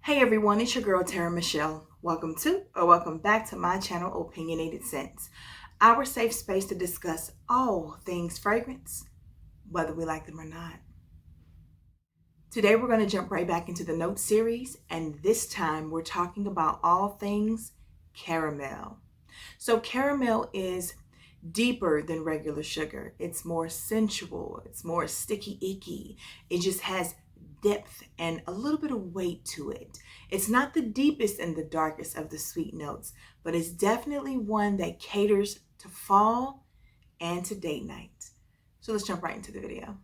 Hey everyone, it's your girl TeraMichelle. Welcome to or welcome back to my channel, Opinionated Scents, our safe space to discuss all things fragrance, whether we like them or not. Today we're going to jump right back into the note series, and this time we're talking about all things caramel. So caramel is deeper than regular sugar. It's more sensual, it's more sticky icky. It just has depth and a little bit of weight to it. It's not the deepest and the darkest of the sweet notes, but it's definitely one that caters to fall and to date night. So let's jump right into the video.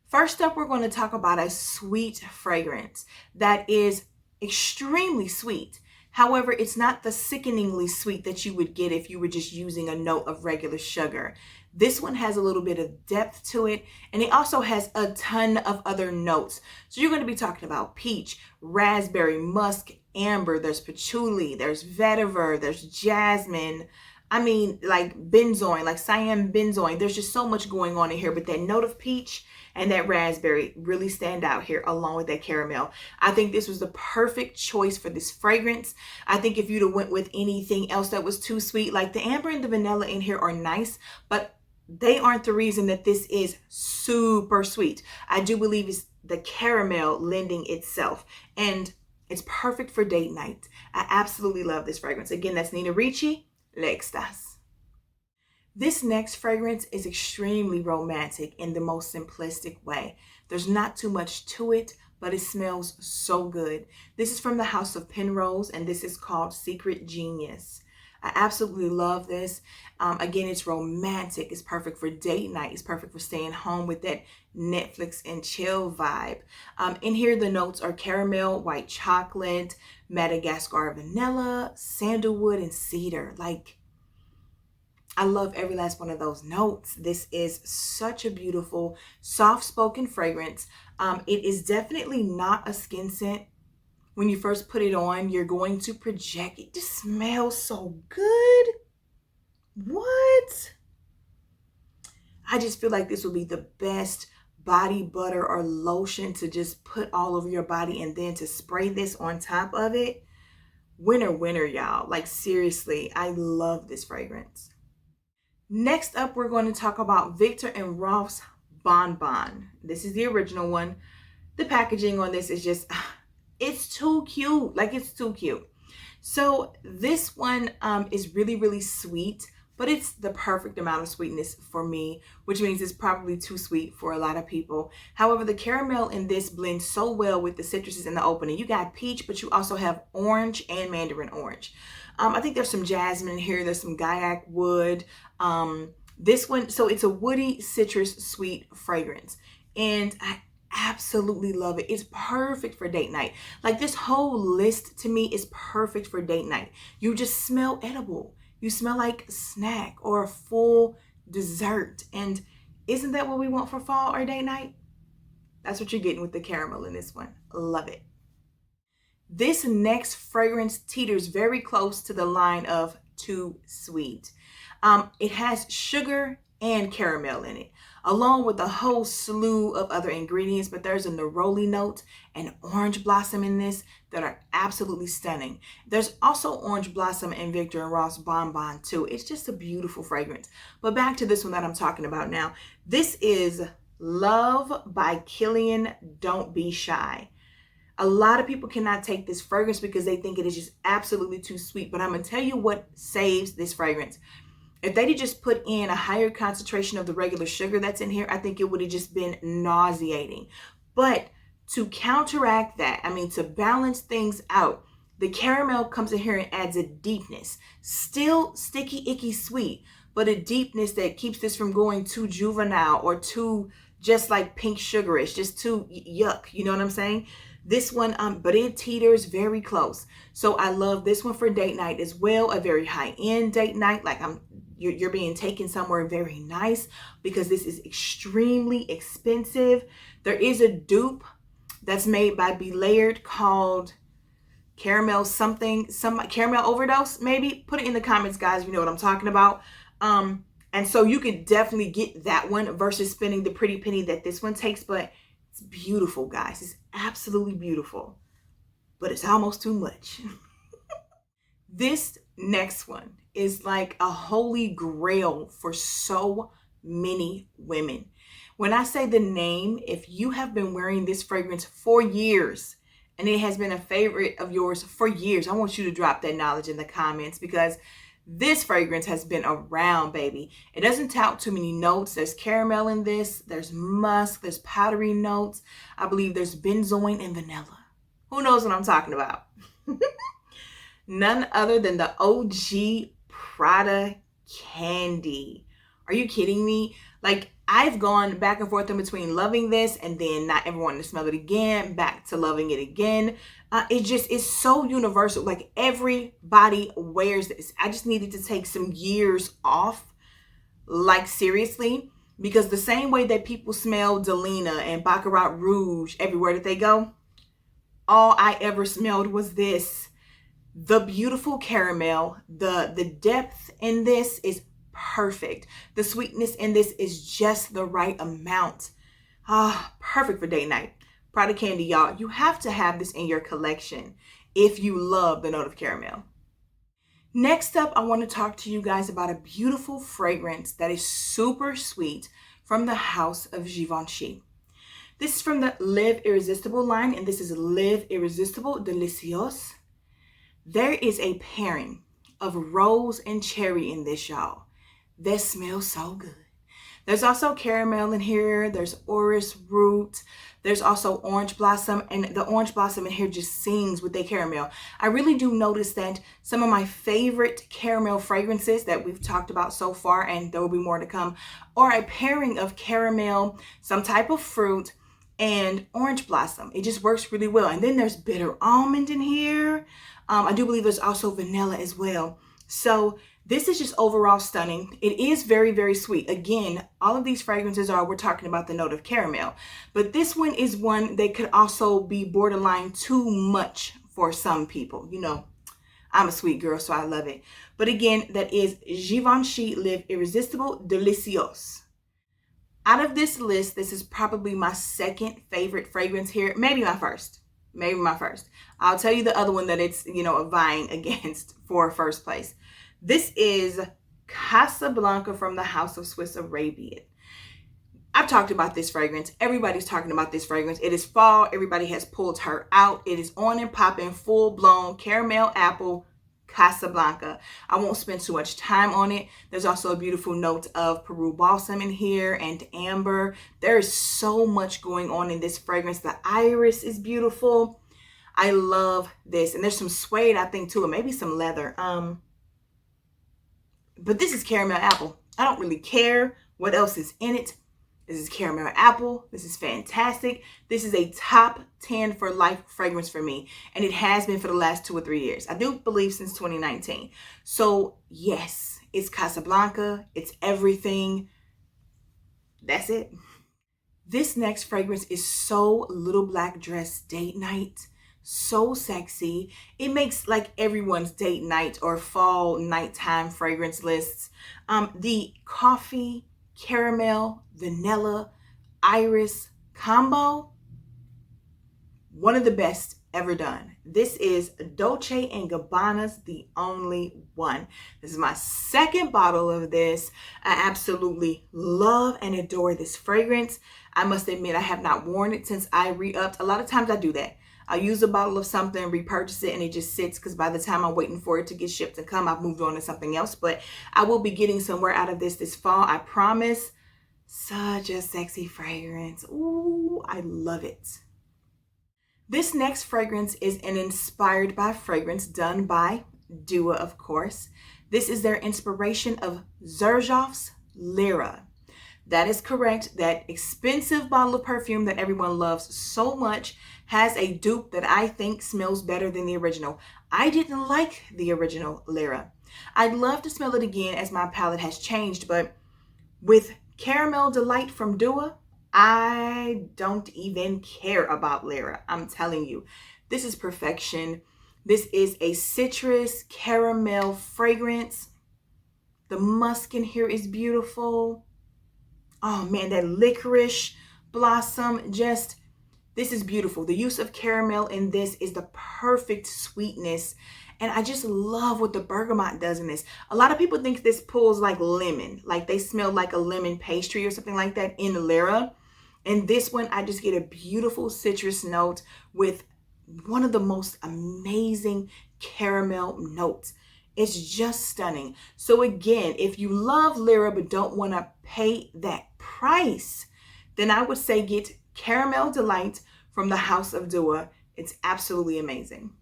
First up, we're going to talk about a sweet fragrance that is extremely sweet. However, it's not the sickeningly sweet that you would get if you were just using a note of regular sugar. This one has a little bit of depth to it, and it also has a ton of other notes. So you're going to be talking about peach, raspberry, musk, amber, there's patchouli, there's vetiver, there's jasmine. I mean, like benzoin, like cyan benzoin. There's just so much going on in here, but that note of peach and that raspberry really stand out here along with that caramel. I think this was the perfect choice for this fragrance. I think if you'd have went with anything else that was too sweet, like the amber and the vanilla in here are nice, but they aren't the reason that this is super sweet. I do believe it's the caramel lending itself, and it's perfect for date night. I absolutely love this fragrance. Again, that's Nina Ricci, L'Extase. This next fragrance is extremely romantic in the most simplistic way. There's not too much to it, but it smells so good. This is from the House of Pinrose, and this is called Secret Genius. I absolutely love this. Again, it's romantic. It's perfect for date night. It's perfect for staying home with that Netflix and chill vibe. In here, the notes are caramel, white chocolate, Madagascar vanilla, sandalwood, and cedar. Like, I love every last one of those notes. This is such a beautiful, soft-spoken fragrance. It is definitely not a skin scent. When you first put it on, you're going to project. It just smells so good. What? I just feel like this would be the best body butter or lotion to just put all over your body, and then to spray this on top of it. Winner, winner, y'all. Like, seriously, I love this fragrance. Next up, we're going to talk about Viktor and Rolf's Bon Bon. This is the original one. The packaging on this is just, it's too cute. Like, it's too cute. So this one is really, really sweet, but it's the perfect amount of sweetness for me, which means it's probably too sweet for a lot of people. However, the caramel in this blends so well with the citruses in the opening. You got peach, but you also have orange and mandarin orange. I think there's some jasmine in here. There's some guaiac wood. This one, so it's a woody citrus sweet fragrance, and I absolutely love it. It's perfect for date night. Like, this whole list to me is perfect for date night. You just smell edible. You smell like a snack or a full dessert. And isn't that what we want for fall or date night? That's what you're getting with the caramel in this one. Love it. This next fragrance teeters very close to the line of too sweet. It has sugar and caramel in it, along with a whole slew of other ingredients, but there's a neroli note and orange blossom in this that are absolutely stunning. There's also orange blossom in Viktor and Rolf's Bon Bon too. It's just a beautiful fragrance. But back to this one that I'm talking about now. This is Love by Kilian, Don't Be Shy. A lot of people cannot take this fragrance because they think it is just absolutely too sweet, but I'm gonna tell you what saves this fragrance. If they had just put in a higher concentration of the regular sugar that's in here, I think it would have just been nauseating. But to counteract that, I mean, to balance things out, the caramel comes in here and adds a deepness. Still sticky, icky, sweet, but a deepness that keeps this from going too juvenile or too just like pink sugarish, just too yuck. You know what I'm saying? This one, but it teeters very close. So I love this one for date night as well. A very high-end date night, like you're being taken somewhere very nice, because this is extremely expensive. There is a dupe that's made by Be Layered called Caramel something, some Caramel Overdose, maybe. Put it in the comments, guys, if you know what I'm talking about. And so you could definitely get that one versus spending the pretty penny that this one takes, but it's beautiful, guys. It's absolutely beautiful. but it's almost too much. This next one is like a holy grail for so many women. When I say the name, if you have been wearing this fragrance for years and it has been a favorite of yours for years, I want you to drop that knowledge in the comments, because this fragrance has been around, baby. It doesn't tout too many notes. There's caramel in this, there's musk, there's powdery notes. I believe there's benzoin and vanilla. Who knows what I'm talking about? None other than the OG Prada Candy. Are you kidding me? Like, I've gone back and forth in between loving this and then not ever wanting to smell it again, back to loving it again. It just is so universal. Like, everybody wears this. I just needed to take some years off, like seriously, because the same way that people smell Delina and Baccarat Rouge everywhere that they go, all I ever smelled was this. The beautiful caramel, the depth in this is perfect. The sweetness in this is just the right amount. Perfect for date night. Prada Candy, y'all. You have to have this in your collection if you love the note of caramel. Next up, I want to talk to you guys about a beautiful fragrance that is super sweet from the house of Givenchy. This is from the Live Irresistible line, and this is Live Irresistible Delicieuse. There is a pairing of rose and cherry in this, y'all. That smells so good. There's also caramel in here. There's orris root. There's also orange blossom, and the orange blossom in here just sings with the caramel. I really do notice that some of my favorite caramel fragrances that we've talked about so far, and there will be more to come, are a pairing of caramel, some type of fruit, and orange blossom. It just works really well. And then there's bitter almond in here. I do believe there's also vanilla as well. So this is just overall stunning. It is very, very sweet. Again, all of these fragrances we're talking about the note of caramel, but this one is one that could also be borderline too much for some people. You know, I'm a sweet girl, so I love it. But again, that is Givenchy Live Irresistible Delicieuse. Out of this list, this is probably my second favorite fragrance here. Maybe my first. I'll tell you the other one that it's, vying against for first place. This is Casablanca from the House of Swiss Arabian. I've talked about this fragrance. Everybody's talking about this fragrance. It is fall. Everybody has pulled her out. It is on and popping, full blown caramel apple Casablanca. I won't spend too much time on it. There's also a beautiful note of Peru balsam in here and amber. There is so much going on in this fragrance. The iris is beautiful. I love this. And there's some suede, I think, too, and maybe some leather. But this is caramel apple. I don't really care what else is in it. This is caramel apple. This is fantastic. This is a top 10 for life fragrance for me. And it has been for the last 2 or 3 years. I do believe since 2019. So yes, it's Casablanca. It's everything. That's it. This next fragrance is so little black dress date night. So sexy. It makes like everyone's date night or fall nighttime fragrance lists. The coffee, caramel, vanilla, iris combo, one of the best ever done. This is Dolce & Gabbana's The Only One. This is my second bottle of this. I absolutely love and adore this fragrance. I must admit I have not worn it since I re-upped. A lot of times I do that. I use a bottle of something, repurchase it, and it just sits because by the time I'm waiting for it to get shipped and come, I've moved on to something else. But I will be getting somewhere out of this fall, I promise. Such a sexy fragrance. Ooh, I love it. This next fragrance is an inspired by fragrance done by Dua, of course. This is their inspiration of Xerjoff's Lyra. That is correct. That expensive bottle of perfume that everyone loves so much has a dupe that I think smells better than the original. I didn't like the original Lyra. I'd love to smell it again as my palette has changed, but with Caramel Delight from Dua, I don't even care about Lyra. I'm telling you, this is perfection. This is a citrus caramel fragrance. The musk in here is beautiful. Oh man, that licorice blossom just This is beautiful. The use of caramel in this is the perfect sweetness. And I just love what the bergamot does in this. A lot of people think this pulls like lemon, like they smell like a lemon pastry or something like that in Lyra. And this one, I just get a beautiful citrus note with one of the most amazing caramel notes. It's just stunning. So again, if you love Lyra but don't want to pay that price, then I would say get Caramel Delight from the House of Dua. It's absolutely amazing.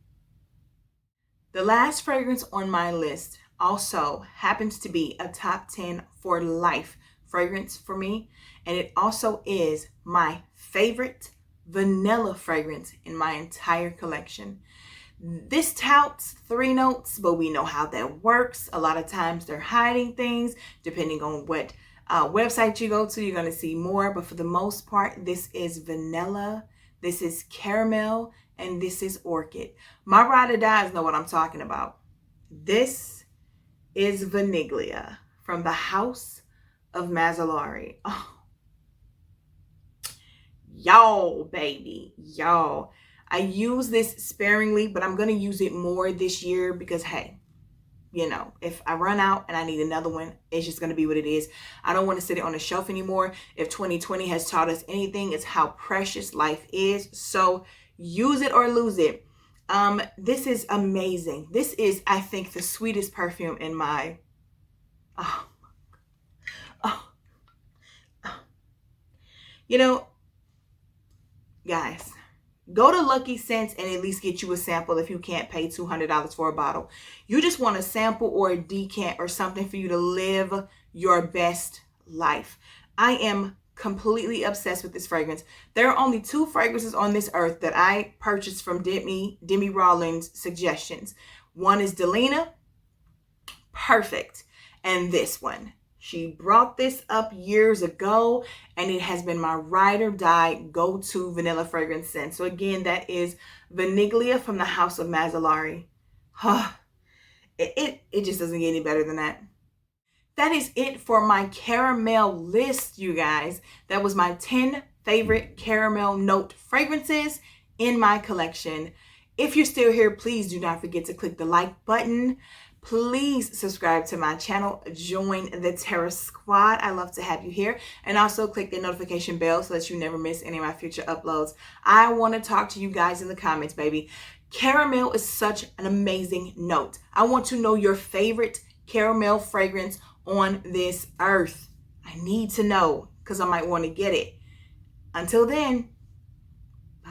The last fragrance on my list also happens to be a top 10 for life fragrance for me. And it also is my favorite vanilla fragrance in my entire collection. This touts 3 notes, but we know how that works. A lot of times they're hiding things. Depending on what website you go to, you're going to see more. But for the most part, this is vanilla, this is caramel, and this is orchid. My ride or dies know what I'm talking about. This is Vaniglia from the House of Mazzolari. Oh, y'all, baby, y'all. I use this sparingly, but I'm going to use it more this year because, hey, you know, if I run out and I need another one, it's just going to be what it is. I don't want to sit it on the shelf anymore. If 2020 has taught us anything, it's how precious life is. So use it or lose it. This is amazing. This is, I think, the sweetest perfume in my, you know, guys, go to Lucky Scents and at least get you a sample if you can't pay $200 for a bottle. You just want a sample or a decant or something for you to live your best life. I am completely obsessed with this fragrance. There are only 2 fragrances on this earth that I purchased from Demi Rawlings' suggestions. One is Delina, perfect, and this one. She brought this up years ago, and it has been my ride or die go-to vanilla fragrance scent. So again, that is Vaniglia from the House of Mazzolari. It just doesn't get any better than that. That is it for my caramel list, you guys. That was my 10 favorite caramel note fragrances in my collection. If you're still here, please do not forget to click the like button. Please subscribe to my channel. Join the Terra Squad. I love to have you here. And also click the notification bell so that you never miss any of my future uploads. I want to talk to you guys in the comments, baby. Caramel is such an amazing note. I want to know your favorite caramel fragrance on this earth. I need to know because I might want to get it. Until then, bye.